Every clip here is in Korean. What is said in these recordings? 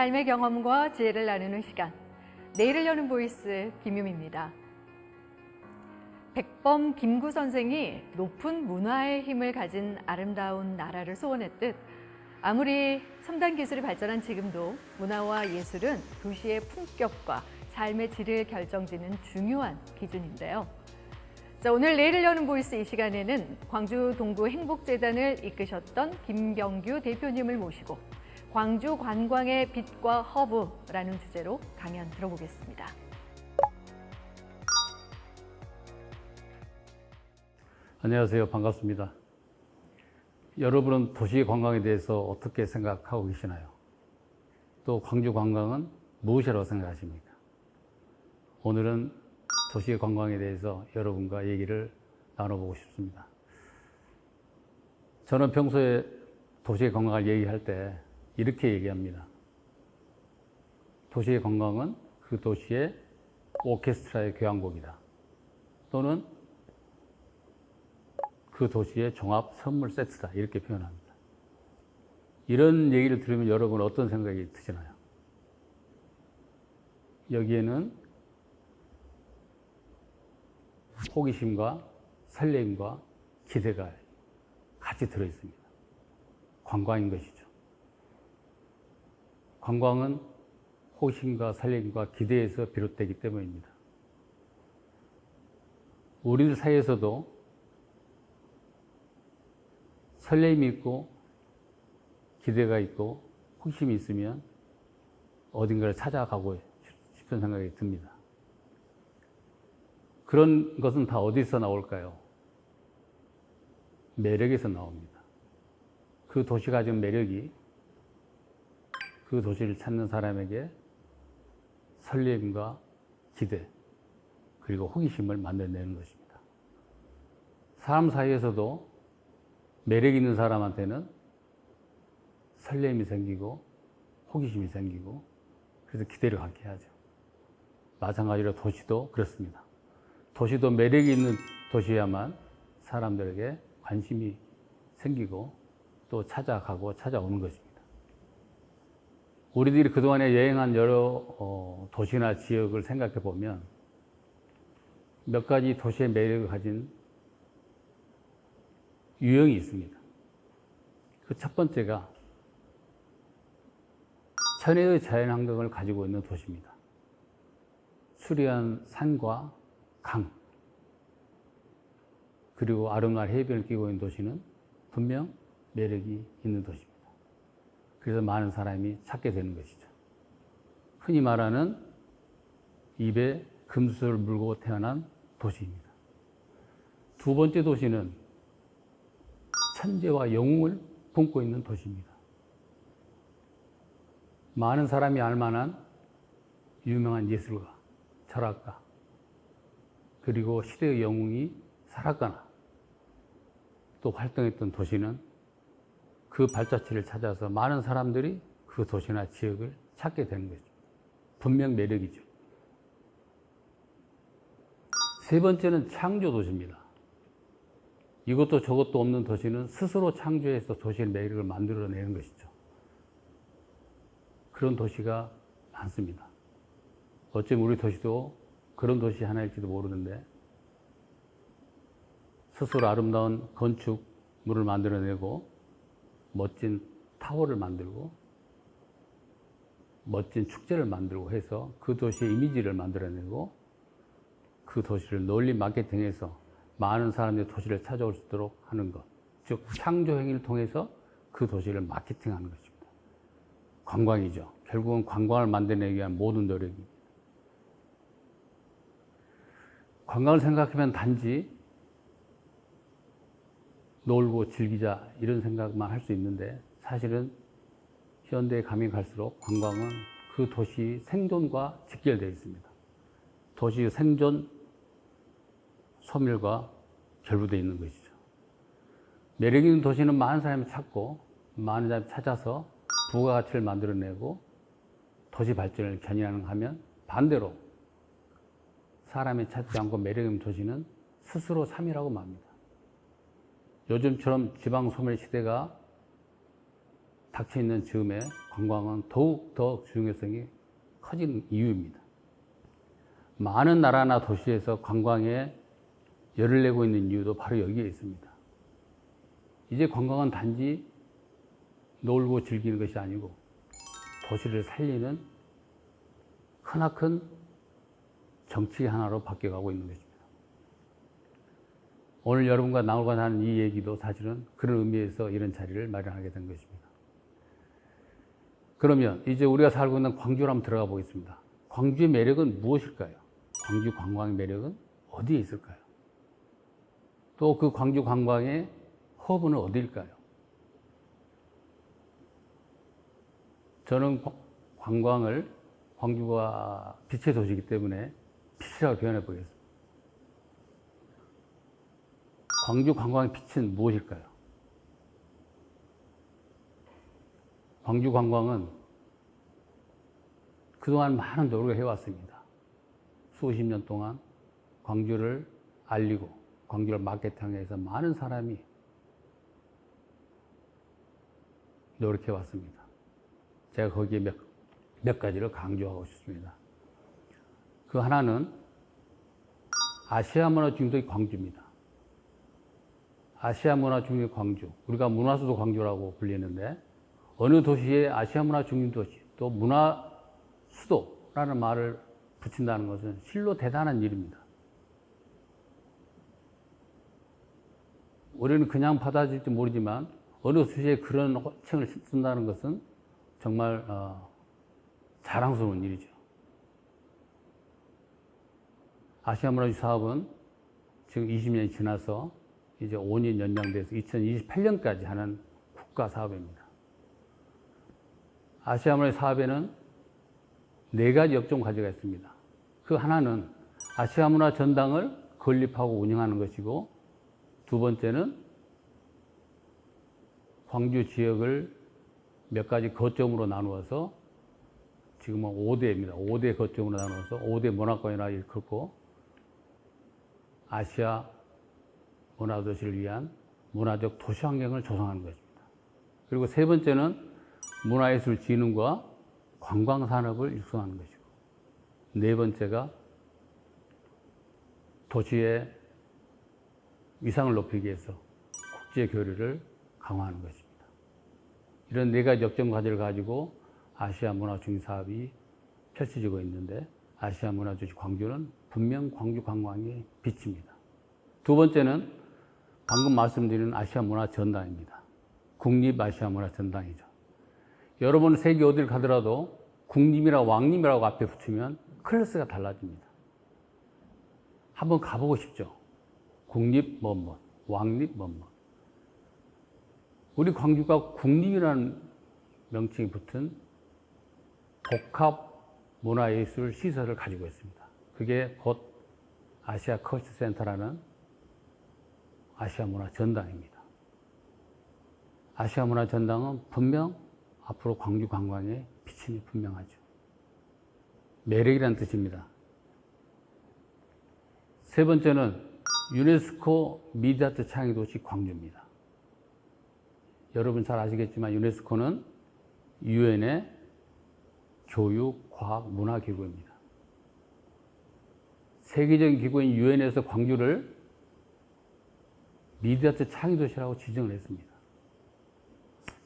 삶의 경험과 지혜를 나누는 시간. 내일을 여는 보이스 김유미입니다. 백범 김구 선생이 높은 문화의 힘을 가진 아름다운 나라를 소원했듯 아무리 첨단 기술이 발전한 지금도 문화와 예술은 도시의 품격과 삶의 질을 결정짓는 중요한 기준인데요. 자, 오늘 내일을 여는 보이스 이 시간에는 광주 동구 행복재단을 이끄셨던 김경규 대표님을 모시고 광주 관광의 빛과 허브라는 주제로 강연 들어보겠습니다. 안녕하세요. 반갑습니다. 여러분은 도시 관광에 대해서 어떻게 생각하고 계시나요? 또 광주 관광은 무엇이라고 생각하십니까? 오늘은 도시 관광에 대해서 여러분과 얘기를 나눠보고 싶습니다. 저는 평소에 도시 관광을 얘기할 때 이렇게 얘기합니다. 도시의 관광은 그 도시의 오케스트라의 교향곡이다. 또는 그 도시의 종합 선물 세트다. 이렇게 표현합니다. 이런 얘기를 들으면 여러분은 어떤 생각이 드시나요? 여기에는 호기심과 설렘과 기대가 같이 들어있습니다. 관광인 것이죠. 관광은 호기심과 설렘과 기대에서 비롯되기 때문입니다. 우리들 사이에서도 설렘이 있고 기대가 있고 호기심이 있으면 어딘가를 찾아가고 싶은 생각이 듭니다. 그런 것은 다 어디서 나올까요? 매력에서 나옵니다. 그 도시가 가진 매력이 그 도시를 찾는 사람에게 설렘과 기대 그리고 호기심을 만들어내는 것입니다. 사람 사이에서도 매력 있는 사람한테는 설렘이 생기고 호기심이 생기고 그래서 기대를 갖게 하죠. 마찬가지로 도시도 그렇습니다. 도시도 매력이 있는 도시야만 사람들에게 관심이 생기고 또 찾아가고 찾아오는 것입니다. 우리들이 그동안에 여행한 여러 도시나 지역을 생각해 보면 몇 가지 도시의 매력을 가진 유형이 있습니다. 그 첫 번째가 천혜의 자연환경을 가지고 있는 도시입니다. 수려한 산과 강, 그리고 아름다운 해변을 끼고 있는 도시는 분명 매력이 있는 도시입니다. 그래서 많은 사람이 찾게 되는 것이죠. 흔히 말하는 입에 금수를 물고 태어난 도시입니다. 두 번째 도시는 천재와 영웅을 품고 있는 도시입니다. 많은 사람이 알만한 유명한 예술가, 철학가, 그리고 시대의 영웅이 살았거나 또 활동했던 도시는 그 발자취를 찾아서 많은 사람들이 그 도시나 지역을 찾게 되는 거죠. 분명 매력이죠. 세 번째는 창조 도시입니다. 이것도 저것도 없는 도시는 스스로 창조해서 도시의 매력을 만들어내는 것이죠. 그런 도시가 많습니다. 어쩌면 우리 도시도 그런 도시 하나일지도 모르는데 스스로 아름다운 건축물을 만들어내고 멋진 타워를 만들고 멋진 축제를 만들고 해서 그 도시의 이미지를 만들어내고 그 도시를 널리 마케팅해서 많은 사람들이 도시를 찾아올 수 있도록 하는 것. 즉 창조 행위를 통해서 그 도시를 마케팅하는 것입니다. 관광이죠. 결국은 관광을 만들어내기 위한 모든 노력입니다. 관광을 생각하면 단지 놀고 즐기자 이런 생각만 할 수 있는데 사실은 현대에 가면 갈수록 관광은 그 도시 생존과 직결되어 있습니다. 도시 생존, 소멸과 결부되어 있는 것이죠. 매력 있는 도시는 많은 사람이 찾고 많은 사람이 찾아서 부가가치를 만들어내고 도시 발전을 견인하는 하면 반대로 사람이 찾지 않고 매력 있는 도시는 스스로 사멸하고 맙니다. 요즘처럼 지방 소멸 시대가 닥쳐 있는 즈음에 관광은 더욱 더 중요성이 커지는 이유입니다. 많은 나라나 도시에서 관광에 열을 내고 있는 이유도 바로 여기에 있습니다. 이제 관광은 단지 놀고 즐기는 것이 아니고 도시를 살리는 크나큰 정치 하나로 바뀌어가고 있는 것입니다. 오늘 여러분과 나누고자 하는 이 얘기도 사실은 그런 의미에서 이런 자리를 마련하게 된 것입니다. 그러면 이제 우리가 살고 있는 광주로 한번 들어가 보겠습니다. 광주의 매력은 무엇일까요? 광주 관광의 매력은 어디에 있을까요? 또 그 광주 관광의 허브는 어디일까요? 저는 관광을 광주가 빛의 도시이기 때문에 빛이라고 표현해 보겠습니다. 광주 관광의 빛은 무엇일까요? 광주 관광은 그동안 많은 노력을 해왔습니다. 수십 년 동안 광주를 알리고 광주를 마케팅해서 많은 사람이 노력해 왔습니다. 제가 거기에 몇 가지를 강조하고 싶습니다. 그 하나는 아시아 문화 중심의 광주입니다. 아시아 문화 중심의 광주, 우리가 문화수도 광주라고 불리는데 어느 도시에 아시아 문화 중심 도시, 또 문화 수도라는 말을 붙인다는 것은 실로 대단한 일입니다. 우리는 그냥 받아들일지 모르지만 어느 도시에 그런 호칭을 쓴다는 것은 정말 자랑스러운 일이죠. 아시아 문화주 사업은 지금 20년이 지나서 이제 5년 연장돼서 2028년까지 하는 국가 사업입니다. 아시아 문화 사업에는 4가지 업종 과제가 있습니다. 그 하나는 아시아 문화 전당을 건립하고 운영하는 것이고, 두 번째는 광주 지역을 몇 가지 거점으로 나누어서 지금은 5대입니다. 5대 거점으로 나누어서 5대 문화권이라 일컫고 아시아 문화도시를 위한 문화적 도시 환경을 조성하는 것입니다. 그리고 세 번째는 문화예술진흥과 관광산업을 육성하는 것이고, 네 번째가 도시의 위상을 높이기 위해서 국제 교류를 강화하는 것입니다. 이런 4가지 역점 과제를 가지고 아시아 문화 중심 사업이 펼쳐지고 있는데, 아시아 문화 도시 광주는 분명 광주 관광의 빛입니다. 두 번째는 방금 말씀드린 아시아 문화 전당입니다. 국립 아시아 문화 전당이죠. 여러분 세계 어딜 가더라도 국립이라 왕립이라고 앞에 붙이면 클래스가 달라집니다. 한번 가보고 싶죠. 국립 뭐뭐, 왕립 뭐뭐. 우리 광주가 국립이라는 명칭이 붙은 복합 문화예술 시설을 가지고 있습니다. 그게 곧 아시아 컬처 센터라는 아시아 문화 전당입니다. 아시아 문화 전당은 분명 앞으로 광주 관광의 비침이 분명하죠. 매력이라는 뜻입니다. 세 번째는 유네스코 미디어아트 창의도시 광주입니다. 여러분 잘 아시겠지만 유네스코는 유엔의 교육, 과학, 문화 기구입니다. 세계적인 기구인 유엔에서 광주를 미디어아트 창의도시라고 지정을 했습니다.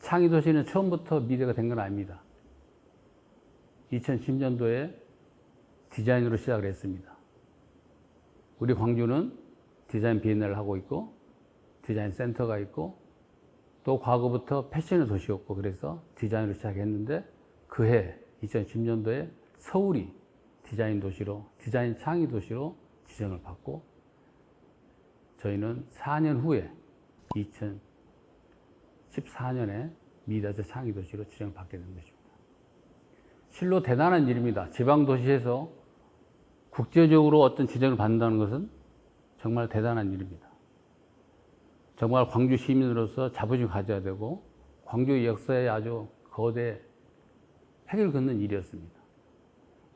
창의도시는 처음부터 미디어가 된 건 아닙니다. 2010년도에 디자인으로 시작을 했습니다. 우리 광주는 디자인 비엔날을 하고 있고 디자인 센터가 있고 또 과거부터 패션의 도시였고, 그래서 디자인으로 시작했는데 그해 2010년도에 서울이 디자인 도시로, 디자인 창의 도시로 지정을 받고, 저희는 4년 후에 2014년에 미디어아트 창의 도시로 지정을 받게 된 것입니다. 실로 대단한 일입니다. 지방 도시에서 국제적으로 어떤 지정을 받는다는 것은 정말 대단한 일입니다. 정말 광주 시민으로서 자부심을 가져야 되고 광주의 역사에 아주 거대 획을 긋는 일이었습니다.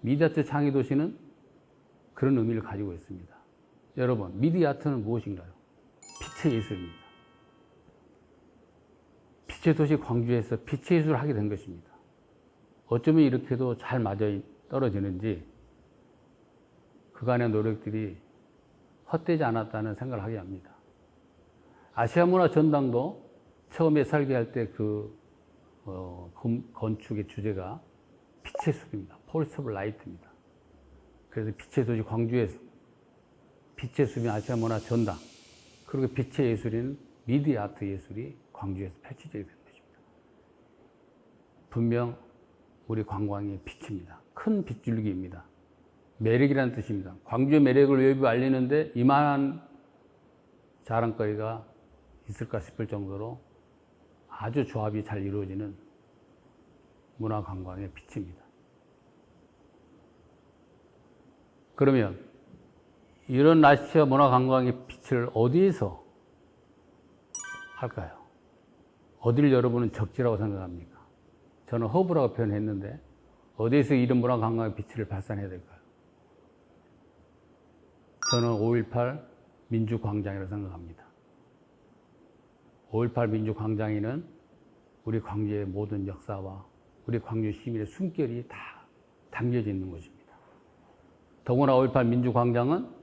미디어아트 창의 도시는 그런 의미를 가지고 있습니다. 여러분, 미디어아트는 무엇인가요? 빛의 예술입니다. 빛의 도시 광주에서 빛의 예술을 하게 된 것입니다. 어쩌면 이렇게도 잘 맞아 떨어지는지 그간의 노력들이 헛되지 않았다는 생각을 하게 합니다. 아시아 문화 전당도 처음에 설계할 때 건축의 주제가 빛의 숲입니다. 폴스 오브 라이트입니다. 그래서 빛의 도시 광주에서 빛의 숲인 아시아 문화 전당, 그리고 빛의 예술인 미디어 아트 예술이 광주에서 펼쳐지게 된 것입니다. 분명 우리 관광의 빛입니다. 큰 빗줄기입니다. 매력이라는 뜻입니다. 광주의 매력을 외부 알리는데 이만한 자랑거리가 있을까 싶을 정도로 아주 조합이 잘 이루어지는 문화관광의 빛입니다. 그러면 이런 아시아 문화관광의 빛을 어디에서 할까요? 어디를 여러분은 적지라고 생각합니까? 저는 허브라고 표현했는데 어디에서 이런 문화관광의 빛을 발산해야 될까요? 저는 5.18 민주광장이라고 생각합니다. 5.18 민주광장에는 우리 광주의 모든 역사와 우리 광주 시민의 숨결이 다 담겨져 있는 것입니다. 더구나 5.18 민주광장은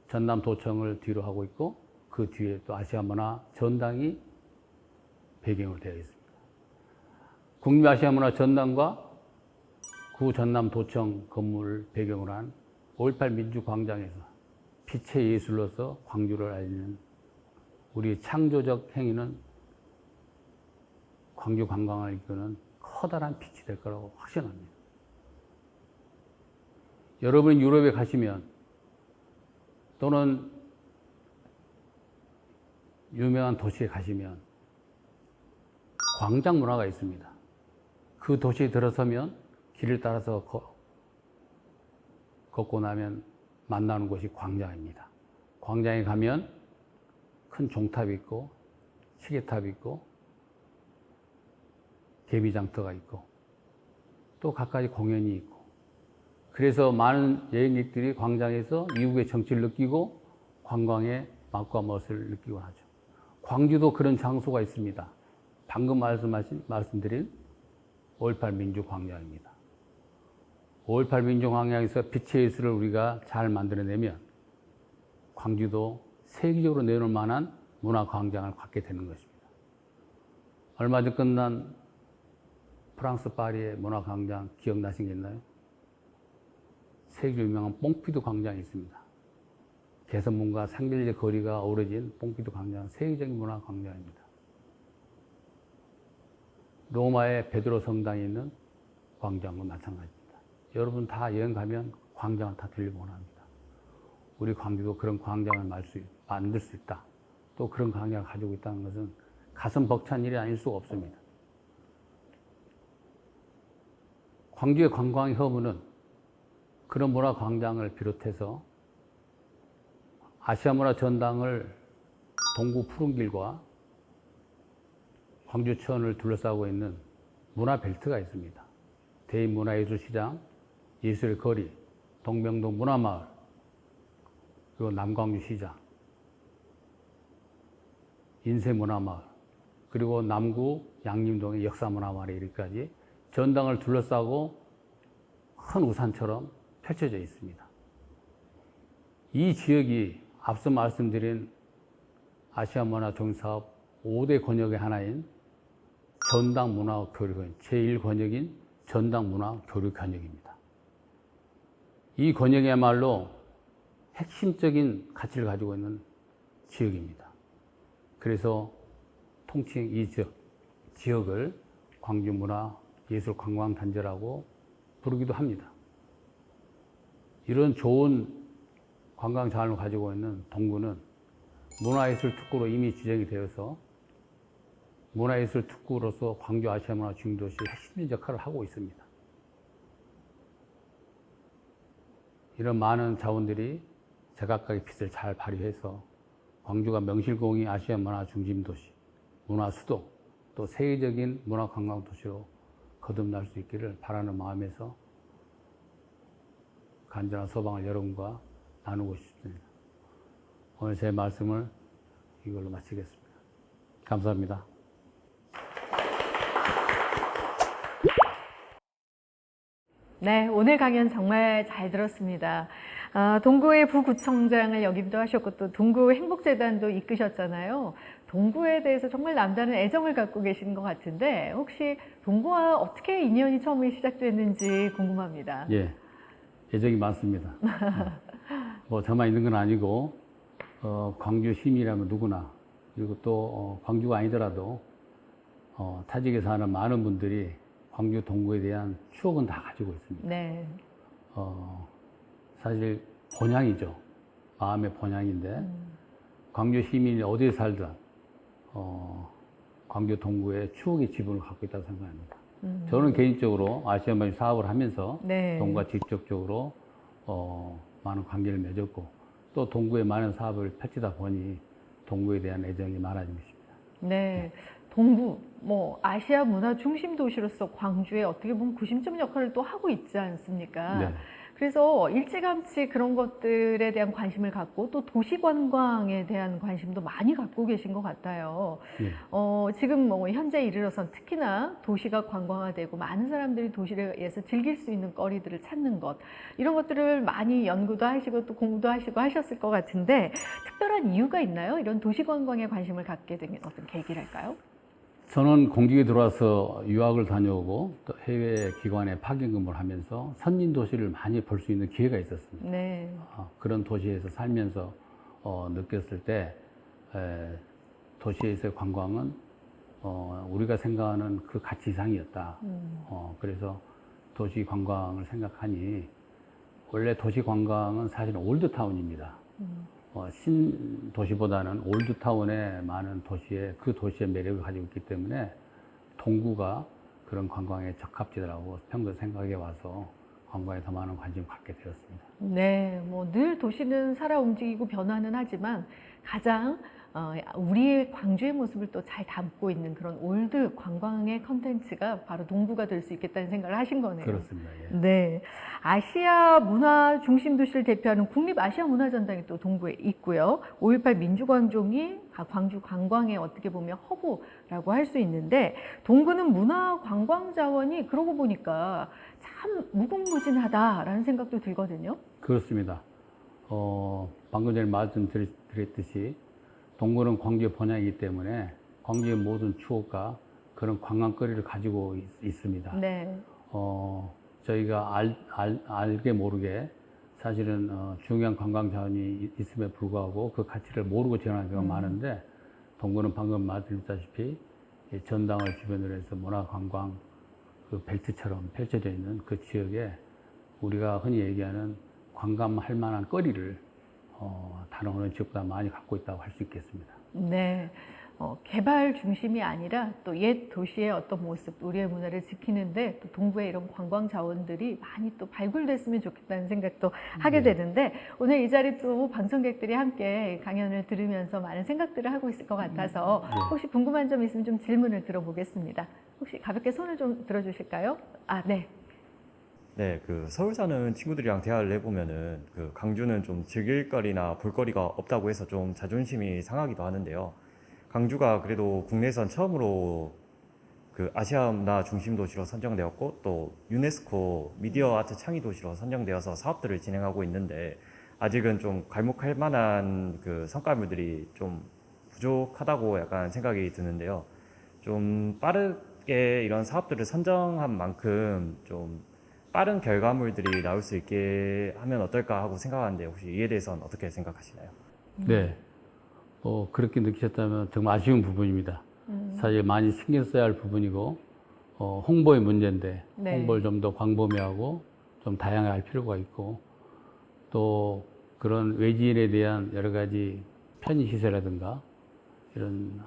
전남도청을 뒤로 하고 있고 그 뒤에 또 아시아문화 전당이 배경으로 되어 있습니다. 국립아시아문화 전당과 구 전남도청 건물을 배경으로 한 5.18 민주광장에서 빛의 예술로서 광주를 알리는 우리의 창조적 행위는 광주 관광을 이끄는 커다란 빛이 될 거라고 확신합니다. 여러분 유럽에 가시면 또는 유명한 도시에 가시면 광장 문화가 있습니다. 그 도시에 들어서면 길을 따라서 걷고 나면 만나는 곳이 광장입니다. 광장에 가면 큰 종탑이 있고 시계탑이 있고 개미장터가 있고 또 갖가지 공연이 있고 그래서 많은 여행객들이 광장에서 이국의 정치를 느끼고 관광의 맛과 멋을 느끼곤 하죠. 광주도 그런 장소가 있습니다. 방금 말씀드린 5.18 민주광장입니다. 5.18 민주광장에서 빛의 예술을 우리가 잘 만들어내면 광주도 세계적으로 내놓을 만한 문화광장을 갖게 되는 것입니다. 얼마 전 끝난 프랑스 파리의 문화광장 기억나신 게 있나요? 세계적으로 유명한 뽕피두 광장이 있습니다. 개선문과 상길제 거리가 어우러진 뽕피두 광장, 세계적인 문화광장입니다. 로마의 베드로 성당에 있는 광장과 마찬가지입니다. 여러분 다 여행 가면 광장을 다 들리곤 합니다. 우리 광주도 그런 광장을 만들 수 있다. 또 그런 광장을 가지고 있다는 것은 가슴 벅찬 일이 아닐 수가 없습니다. 광주의 관광의 허브는 그런 문화광장을 비롯해서 아시아문화 전당을 동구 푸른길과 광주천을 둘러싸고 있는 문화벨트가 있습니다. 대인문화예술시장, 예술의 거리, 동명동 문화마을, 그리고 남광주시장, 인쇄문화마을, 그리고 남구 양림동의 역사문화마을에 이르기까지 전당을 둘러싸고 큰 우산처럼 펼쳐져 있습니다. 이 지역이 앞서 말씀드린 아시아문화 종사업 5대 권역의 하나인 전당문화교류권, 제1권역인 전당문화교류권역입니다. 이 권역이야말로 핵심적인 가치를 가지고 있는 지역입니다. 그래서 통칭 이 지역을 광주문화예술관광단지라고 부르기도 합니다. 이런 좋은 관광 자원을 가지고 있는 동구는 문화예술 특구로 이미 지정이 되어서 문화예술 특구로서 광주 아시아문화 중심도시 핵심적인 역할을 하고 있습니다. 이런 많은 자원들이 제각각의 빛을 잘 발휘해서 광주가 명실공히 아시아문화 중심도시, 문화수도, 또 세계적인 문화관광도시로 거듭날 수 있기를 바라는 마음에서 간절한 소망을 여러분과 나누고 싶습니다. 오늘 제 말씀을 이걸로 마치겠습니다. 감사합니다. 네, 오늘 강연 정말 잘 들었습니다. 동구의 부구청장을 역임도 하셨고 또 동구 행복재단도 이끄셨잖아요. 동구에 대해서 정말 남다른 애정을 갖고 계신 것 같은데 혹시 동구와 어떻게 인연이 처음에 시작됐는지 궁금합니다. 예, 애정이 많습니다. 뭐 저만 있는 건 아니고 광주 시민이라면 누구나 그리고 또 광주가 아니더라도 타지에 사는 많은 분들이 광주 동구에 대한 추억은 다 가지고 있습니다. 네. 사실 본향이죠. 마음의 본향인데 광주 시민이 어디에 살든 광주 동구에 추억의 지분을 갖고 있다고 생각합니다. 저는 개인적으로 아시아마을 사업을 하면서 네. 동구와 직접적으로 많은 관계를 맺었고 또 동구에 많은 사업을 펼치다 보니 동구에 대한 애정이 많아진 것입니다. 네. 동구, 아시아 문화 중심 도시로서 광주에 어떻게 보면 구심점 역할을 또 하고 있지 않습니까? 네. 그래서 일찌감치 그런 것들에 대한 관심을 갖고 또 도시 관광에 대한 관심도 많이 갖고 계신 것 같아요. 예. 지금 현재 이르러선 특히나 도시가 관광화되고 많은 사람들이 도시에서 즐길 수 있는 거리들을 찾는 것 이런 것들을 많이 연구도 하시고 또 공부도 하시고 하셨을 것 같은데 특별한 이유가 있나요? 이런 도시 관광에 관심을 갖게 된 어떤 계기랄까요? 저는 공직에 들어와서 유학을 다녀오고 또 해외 기관에 파견 근무를 하면서 선진 도시를 많이 볼 수 있는 기회가 있었습니다. 네. 그런 도시에서 살면서 느꼈을 때 도시에서의 관광은 우리가 생각하는 그 가치 이상이었다. 그래서 도시 관광을 생각하니 원래 도시 관광은 사실은 올드타운입니다. 신도시보다는 올드타운에 많은 그 도시의 매력을 가지고 있기 때문에 동구가 그런 관광에 적합지더라고 평소 생각해 와서 관광에 더 많은 관심을 갖게 되었습니다. 네, 늘 도시는 살아 움직이고 변화는 하지만 가장 우리의 광주의 모습을 또 잘 담고 있는 그런 올드 관광의 컨텐츠가 바로 동구가 될 수 있겠다는 생각을 하신 거네요. 그렇습니다. 예. 네, 아시아 문화 중심 도시를 대표하는 국립 아시아 문화전당이 또 동구에 있고요. 5.18 민주광종이 광주 관광의 어떻게 보면 허브라고 할 수 있는데 동구는 문화 관광 자원이 그러고 보니까 참 무궁무진하다라는 생각도 들거든요. 그렇습니다. 방금 전에 말씀드렸듯이 동구는 광주의 본향이기 때문에 광주의 모든 추억과 그런 관광거리를 가지고 있습니다. 네. 저희가 알게 모르게 사실은 중요한 관광 자원이 있음에 불구하고 그 가치를 모르고 지나가는 경우가 많은데 동구는 방금 말씀드렸다시피 전당을 주변으로 해서 문화관광 그 벨트처럼 펼쳐져 있는 그 지역에 우리가 흔히 얘기하는 관광할 만한 거리를 다른 어느 지역보다 많이 갖고 있다고 할 수 있겠습니다. 네. 개발 중심이 아니라 또 옛 도시의 어떤 모습, 우리의 문화를 지키는데 또 동구의 이런 관광 자원들이 많이 또 발굴됐으면 좋겠다는 생각도 하게 되는데 오늘 이 자리 또 방청객들이 함께 강연을 들으면서 많은 생각들을 하고 있을 것 같아서 혹시 궁금한 점 있으면 좀 질문을 들어보겠습니다. 혹시 가볍게 손을 좀 들어주실까요? 네. 네, 서울 사는 친구들이랑 대화를 해보면은 광주는 좀 즐길거리나 볼거리가 없다고 해서 좀 자존심이 상하기도 하는데요. 광주가 그래도 국내선 처음으로 아시아 문화 중심 도시로 선정되었고 또 유네스코 미디어 아트 창의 도시로 선정되어서 사업들을 진행하고 있는데 아직은 좀 괄목할 만한 성과물들이 좀 부족하다고 약간 생각이 드는데요. 좀 빠르게 이런 사업들을 선정한 만큼 좀 빠른 결과물들이 나올 수 있게 하면 어떨까 하고 생각하는데 혹시 이에 대해서는 어떻게 생각하시나요? 네. 그렇게 느끼셨다면 정말 아쉬운 부분입니다. 사실 많이 신경 써야 할 부분이고, 홍보의 문제인데, 네. 홍보를 좀 더 광범위하고, 좀 다양하게 할 필요가 있고, 또 그런 외지인에 대한 여러 가지 편의시설이라든가, 이런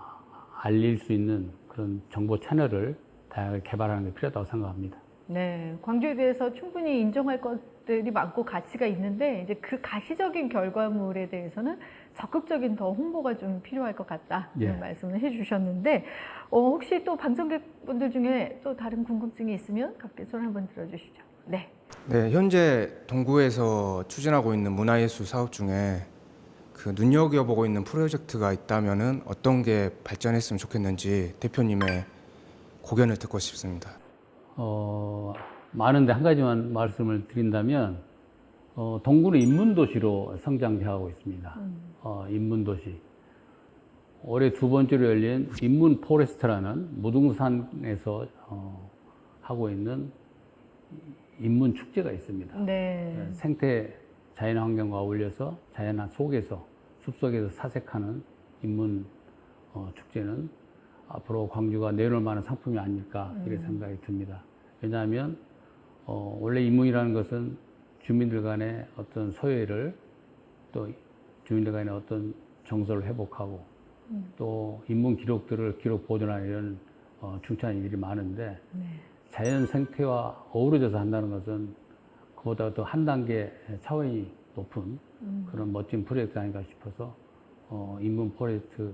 알릴 수 있는 그런 정보 채널을 다양하게 개발하는 게 필요하다고 생각합니다. 네, 광주에 대해서 충분히 인정할 것들이 많고 가치가 있는데 이제 그 가시적인 결과물에 대해서는 적극적인 더 홍보가 좀 필요할 것 같다 이런 말씀을 해주셨는데 혹시 또 방청객분들 중에 또 다른 궁금증이 있으면 각자 손 한번 들어주시죠. 네. 네, 현재 동구에서 추진하고 있는 문화예술 사업 중에 눈여겨보고 있는 프로젝트가 있다면은 어떤 게 발전했으면 좋겠는지 대표님의 고견을 듣고 싶습니다. 많은데 한 가지만 말씀을 드린다면 동구는 인문도시로 성장해가고 있습니다. 인문도시. 올해 두 번째로 열린 인문 포레스트라는 무등산에서 하고 있는 인문 축제가 있습니다. 네. 생태 자연 환경과 어울려서 자연 속에서 숲속에서 사색하는 인문 축제는 앞으로 광주가 내놓을 만한 상품이 아닐까 이렇게 생각이 듭니다. 왜냐하면 원래 인문이라는 것은 주민들 간의 어떤 소외를 또 주민들 간의 어떤 정서를 회복하고 또 인문 기록들을 기록 보존하는 이런 중요한 일이 많은데 네. 자연 생태와 어우러져서 한다는 것은 그보다 또 한 단계 차원이 높은 그런 멋진 프로젝트 아닌가 싶어서 인문 포레스트,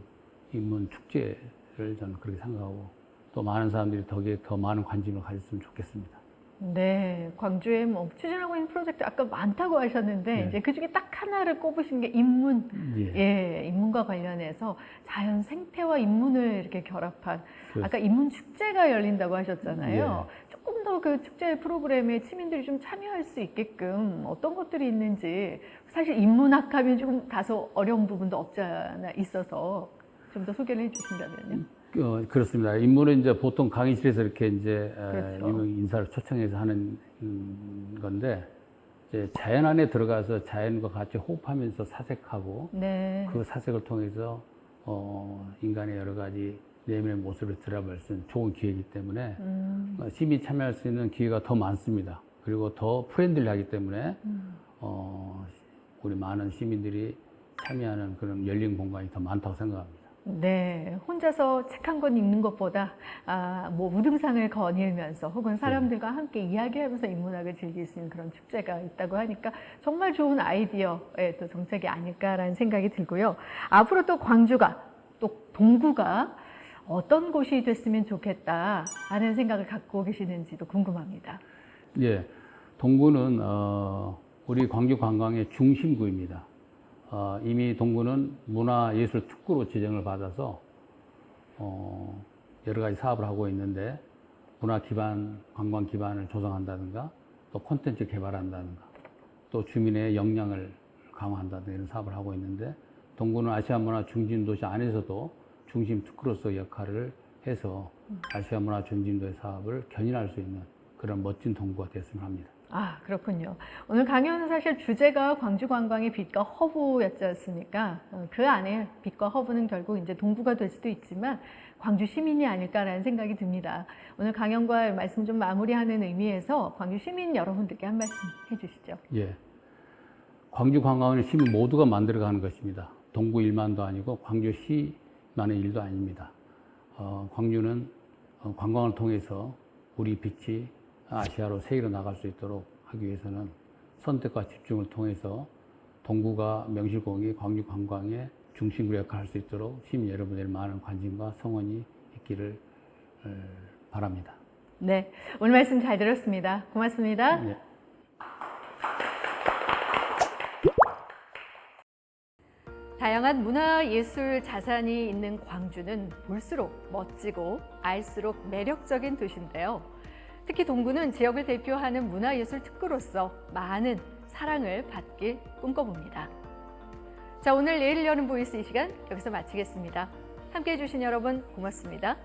인문 축제를 저는 그렇게 생각하고 또 많은 사람들이 거기에 더 많은 관심을 가졌으면 좋겠습니다. 네, 광주에 뭐 추진하고 있는 프로젝트 아까 많다고 하셨는데 네. 이제 그 중에 딱 하나를 꼽으신 게 인문. 예. 예, 인문과 관련해서 자연 생태와 인문을 이렇게 결합한 그렇습니다. 아까 인문 축제가 열린다고 하셨잖아요. 예. 조금 더 그 축제 프로그램에 시민들이 좀 참여할 수 있게끔 어떤 것들이 있는지 사실 인문학 하면 조금 다소 어려운 부분도 없지 않아 있어서 좀 더 소개를 해주신다면요. 그렇습니다. 인문은 이제 보통 강의실에서 이렇게 이제 그렇죠. 인사를 초청해서 하는 건데 이제 자연 안에 들어가서 자연과 같이 호흡하면서 사색하고 네. 그 사색을 통해서 인간의 여러 가지 내면의 모습을 들여다볼 수 있는 좋은 기회이기 때문에 시민이 참여할 수 있는 기회가 더 많습니다. 그리고 더 프렌들리하기 때문에 우리 많은 시민들이 참여하는 그런 열린 공간이 더 많다고 생각합니다. 네, 혼자서 책 한 권 읽는 것보다 뭐 무등산을 거닐면서 혹은 사람들과 함께 이야기하면서 인문학을 즐길 수 있는 그런 축제가 있다고 하니까 정말 좋은 아이디어의 또 정책이 아닐까라는 생각이 들고요. 앞으로 또 광주가 또 동구가 어떤 곳이 됐으면 좋겠다 하는 생각을 갖고 계시는지도 궁금합니다. 예, 동구는 우리 광주 관광의 중심구입니다. 이미 동구는 문화예술 특구로 지정을 받아서 여러 가지 사업을 하고 있는데 문화 기반, 관광 기반을 조성한다든가 또 콘텐츠 개발한다든가 또 주민의 역량을 강화한다든가 이런 사업을 하고 있는데 동구는 아시아 문화 중심도시 안에서도 중심 특구로서 역할을 해서 아시아 문화 중심도의 사업을 견인할 수 있는 그런 멋진 동구가 됐으면 합니다. 아, 그렇군요. 오늘 강연은 사실 주제가 광주 관광의 빛과 허브였지 않습니까? 그 안에 빛과 허브는 결국 이제 동구가 될 수도 있지만 광주 시민이 아닐까라는 생각이 듭니다. 오늘 강연과 말씀 좀 마무리하는 의미에서 광주 시민 여러분들께 한 말씀 해주시죠. 예. 광주 관광은 시민 모두가 만들어가는 것입니다. 동구 일만도 아니고 광주시만의 일도 아닙니다. 광주는 관광을 통해서 우리 빛이 아시아로 세계로 나갈 수 있도록 하기 위해서는 선택과 집중을 통해서 동구가 명실공히 광주 관광의 중심으로 역할할 수 있도록 시민 여러분들의 많은 관심과 성원이 있기를 바랍니다. 네, 오늘 말씀 잘 들었습니다. 고맙습니다. 네. 다양한 문화예술 자산이 있는 광주는 볼수록 멋지고 알수록 매력적인 도시인데요. 특히 동구는 지역을 대표하는 문화예술 특구로서 많은 사랑을 받길 꿈꿔봅니다. 자, 오늘 내일 여는 보이스 이 시간 여기서 마치겠습니다. 함께해 주신 여러분 고맙습니다.